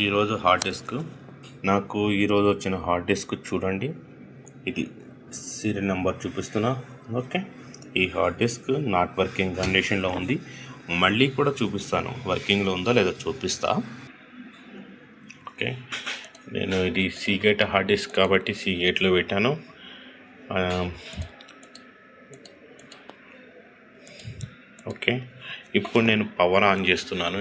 ఈరోజు hard disk నాకు ఈరోజు వచ్చిన హార్డ్ డిస్క్ చూడండి. ఇది సీరియల్ నెంబర్ చూపిస్తున్నా. ఓకే, ఈ హార్డ్ డిస్క్ నాట్ వర్కింగ్ కండిషన్లో ఉంది. మళ్ళీ కూడా చూపిస్తాను, వర్కింగ్లో ఉందా లేదా చూపిస్తా. ఓకే, నేను ఇది సీగేట్ హార్డ్ డిస్క్ కాబట్టి సీగేట్లో పెట్టాను. ఓకే, ఇప్పుడు నేను పవర్ ఆన్ చేస్తున్నాను.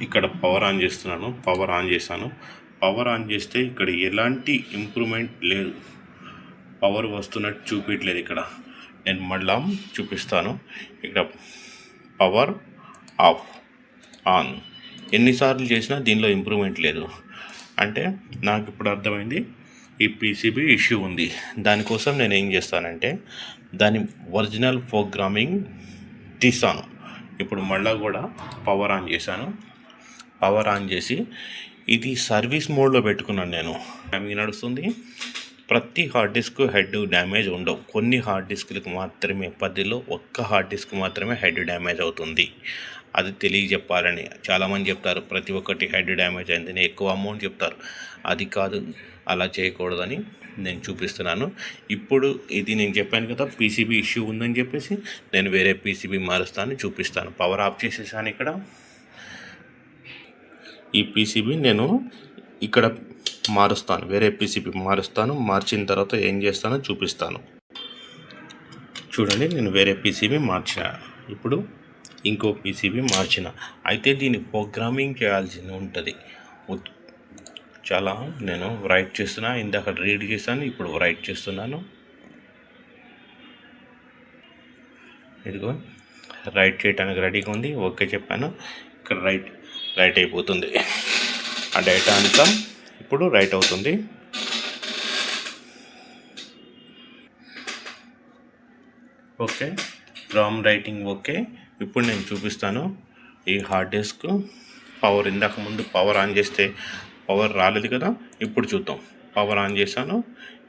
ఇక్కడ పవర్ ఆన్ చేస్తున్నాను. పవర్ ఆన్ చేశాను. పవర్ ఆన్ చేస్తే ఇక్కడ ఎలాంటి ఇంప్రూవ్మెంట్ లేదు, పవర్ వస్తున్నట్టు చూపించలేదు. ఇక్కడ నేను మళ్ళా చూపిస్తాను. ఇక్కడ పవర్ ఆఫ్ ఆన్ ఎన్నిసార్లు చేసినా దీనిలో ఇంప్రూవ్మెంట్ లేదు. అంటే నాకు ఇప్పుడు అర్థమైంది ఈ పీసీబీ ఇష్యూ ఉంది. దానికోసం నేను ఏం చేస్తానంటే దాని ఒరిజినల్ ప్రోగ్రామింగ్ తీస్తాను. ఇప్పుడు మళ్ళీ కూడా పవర్ ఆన్ చేశాను. పవర్ ఆన్ చేసి ఇది సర్వీస్ మోడ్లో పెట్టుకున్నాను. నేను నడుస్తుంది. ప్రతి హార్డ్ డిస్క్ హెడ్ డ్యామేజ్ ఉండవు. కొన్ని హార్డ్ డిస్క్లకు మాత్రమే, 10లో ఒక్క హార్డ్ డిస్క్ మాత్రమే హెడ్ డ్యామేజ్ అవుతుంది. అది తెలియజెప్పాలని చాలామంది చెప్తారు, ప్రతి ఒక్కటి హెడ్ డ్యామేజ్ అయిందని ఎక్కువ అమౌంట్ చెప్తారు. అది కాదు, అలా చేయకూడదని నేను చూపిస్తున్నాను. ఇప్పుడు ఇది నేను చెప్పాను కదా పీసీబీ ఇష్యూ ఉందని చెప్పేసి, నేను వేరే పీసీబీ మారుస్తాను, చూపిస్తాను. పవర్ ఆఫ్ చేసేసాను. ఇక్కడ ఈ పీసీబీ నేను ఇక్కడ మారుస్తాను, వేరే పీసీబీ మారుస్తాను. మార్చిన తర్వాత ఏం చేస్తానో చూపిస్తాను. చూడండి, నేను వేరే పీసీబీ మార్చిన, ఇప్పుడు ఇంకో పీసీబీ మార్చిన. అయితే దీన్ని ప్రోగ్రామింగ్ చేయాల్సి ఉంటుంది. చాలా నేను రైట్ చేస్తున్నా, ఇందాక రీడ్ చేశాను, ఇప్పుడు రైట్ చేస్తున్నాను. ఇదిగో రైట్ చేయడానికి రెడీగా ఉంది. ఓకే చెప్పాను. ఇక్కడ రైట్ అయిపోతుంది. ఆ డేటా అంతా ఇప్పుడు రైట్ అవుతుంది. Okay, Ram writing okay. ఇప్పుడు నేను చూపిస్తాను ఈ హార్డ్ డిస్క్ పవర్. ఇందాక ముందు పవర్ ఆన్ చేస్తే పవర్ రాలేదు కదా, ఇప్పుడు చూద్దాం. పవర్ ఆన్ చేశాను.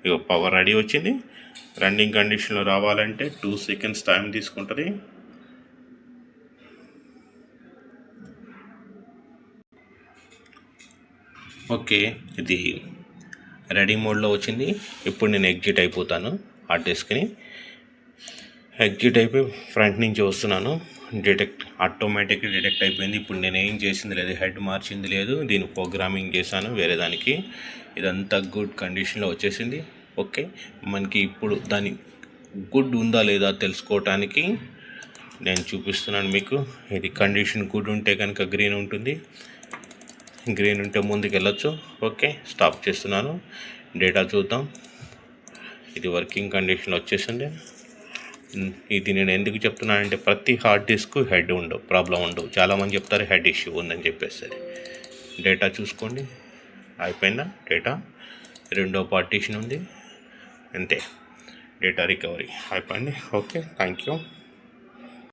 ఇక పవర్ రెడీ వచ్చింది. రన్నింగ్ కండిషన్లో రావాలంటే 2 seconds టైం తీసుకుంటుంది. ఓకే, ఇది రెడీ మోడ్లో వచ్చింది. ఇప్పుడు నేను ఎగ్జిట్ అయిపోతాను. హార్డ్ డిస్క్ని ఎగ్జిట్ అయిపోయి ఫ్రంట్ నుంచి వస్తున్నాను. ఆటోమేటిక్గా డిటెక్ట్ అయిపోయింది. ఇప్పుడు నేను ఏం చేసింది లేదు, హెడ్ మార్చింది లేదు, దీన్ని ప్రోగ్రామింగ్ చేశాను వేరే దానికి. ఇదంతా గుడ్ కండిషన్లో వచ్చేసింది. ఓకే, మనకి ఇప్పుడు దాని గుడ్ ఉందా లేదా తెలుసుకోవటానికి నేను చూపిస్తున్నాను మీకు. ఇది కండిషన్ గుడ్ ఉంటే కనుక గ్రీన్ ఉంటుంది, గ్రీన్ ఉంటే ముందుకు వెళ్ళొచ్చు. ఓకే, స్టాప్ చేస్తున్నాను. డేటా చూద్దాం. ఇది వర్కింగ్ కండిషన్లో వచ్చేసింది. ఇది నేను ఎందుకు చెప్తున్నానంటే ప్రతి హార్డ్ డిస్క్ హెడ్ ఉండవు, ప్రాబ్లం ఉండవు. చాలామంది చెప్తారు హెడ్ ఇష్యూ ఉందని చెప్పేసి. డేటా చూసుకోండి, అయిపోయిందా డేటా. రెండో పార్టీషన్ ఉంది, అంతే. డేటా రికవరీ అయిపోయింది. Okay, thank you.